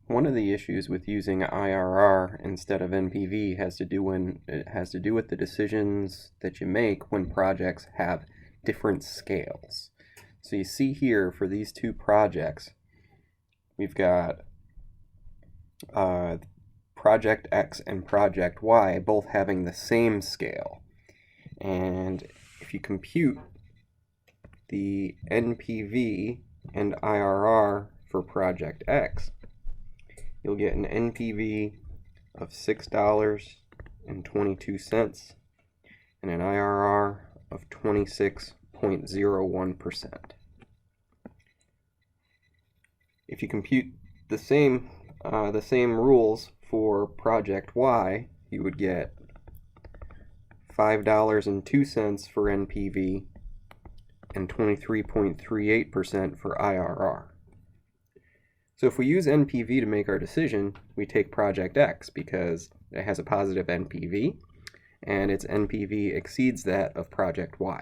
One of the issues with using IRR instead of NPV has to do with the decisions that you make when projects have different scales. So you see here for these two projects, we've got Project X and Project Y both having the same scale. And if you compute the NPV and IRR for Project X, you'll get an NPV of $6.22 and an IRR of 26.01%. If you compute the same rules for Project Y, you would get $5.02 for NPV and 23.38% for IRR. So if we use NPV to make our decision, we take Project X because it has a positive NPV and its NPV exceeds that of Project Y.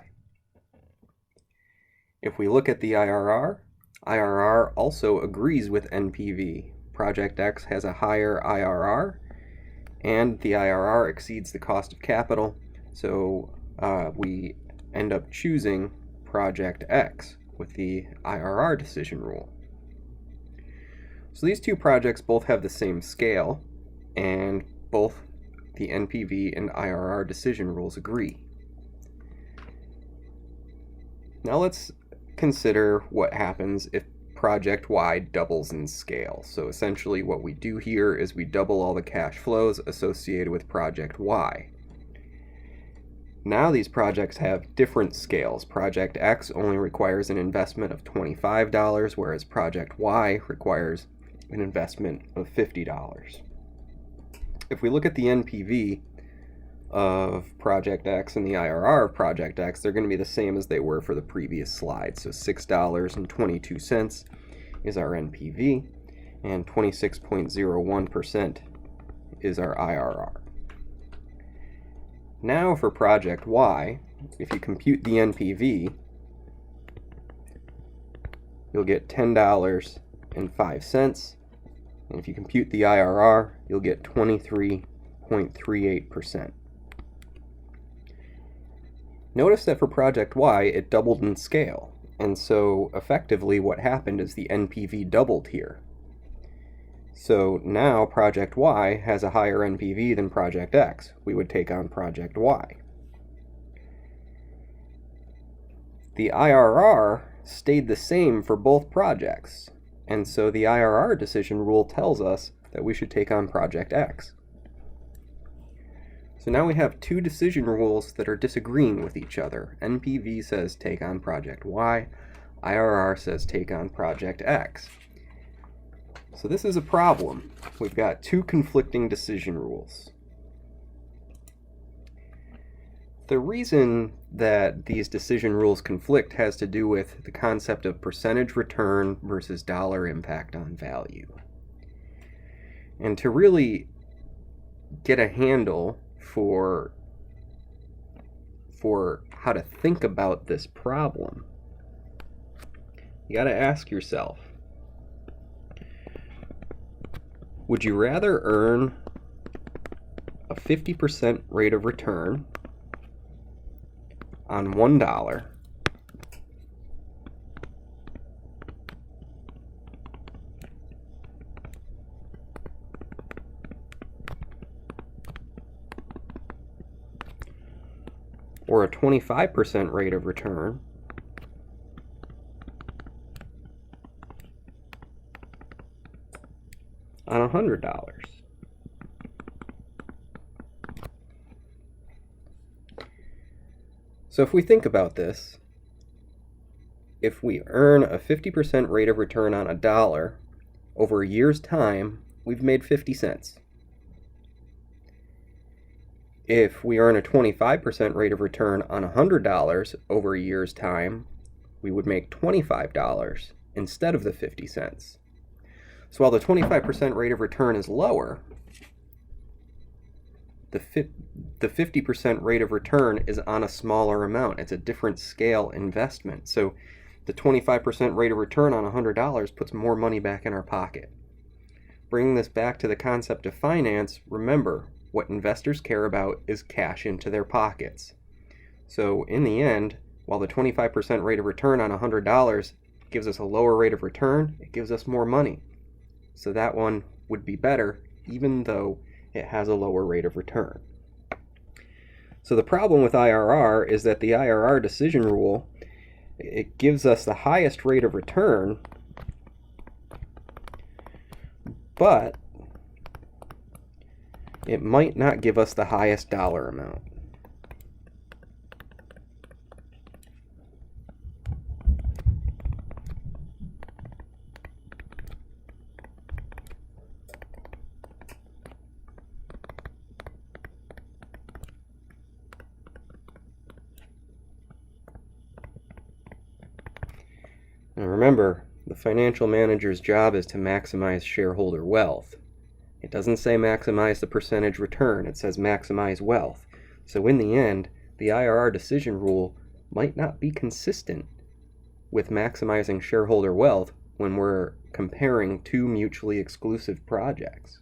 If we look at the IRR, IRR also agrees with NPV. Project X has a higher IRR and the IRR exceeds the cost of capital, so we end up choosing Project X with the IRR decision rule. So these two projects both have the same scale, and both the NPV and IRR decision rules agree. Now let's consider what happens if Project Y doubles in scale. So essentially what we do here is we double all the cash flows associated with Project Y. Now these projects have different scales. Project X only requires an investment of $25, whereas Project Y requires an investment of $50. If we look at the NPV of Project X and the IRR of Project X, they're going to be the same as they were for the previous slide. So $6.22 is our NPV and 26.01% is our IRR. Now for Project Y, if you compute the NPV, you'll get $10.05. And if you compute the IRR, you'll get 23.38%. Notice that for Project Y, it doubled in scale. And so effectively what happened is the NPV doubled here. So now Project Y has a higher NPV than Project X. We would take on Project Y. The IRR stayed the same for both projects. And so the IRR decision rule tells us that we should take on Project X. So now we have two decision rules that are disagreeing with each other. NPV says take on Project Y, IRR says take on Project X. So this is a problem. We've got two conflicting decision rules. The reason that these decision rules conflict has to do with the concept of percentage return versus dollar impact on value. And to really get a handle for how to think about this problem, you got to ask yourself, would you rather earn a 50% rate of return on $1 or a 25% rate of return on $100? So if we think about this, if we earn a 50% rate of return on $1 over a year's time, we've made 50 cents. If we earn a 25% rate of return on $100 over a year's time, we would make $25 instead of the 50 cents. So while the 25% rate of return is lower, the 50% rate of return is on a smaller amount. It's a different scale investment. So the 25% rate of return on $100 puts more money back in our pocket. bringing this back to the concept of finance, remember, what investors care about is cash into their pockets. So in the end, while the 25% rate of return on $100 gives us a lower rate of return, it gives us more money. So that one would be better, even though it has a lower rate of return. So the problem with IRR is that the IRR decision rule, it gives us the highest rate of return, but it might not give us the highest dollar amount. Now remember, the financial manager's job is to maximize shareholder wealth. It doesn't say maximize the percentage return, it says maximize wealth. So in the end, the IRR decision rule might not be consistent with maximizing shareholder wealth when we're comparing two mutually exclusive projects.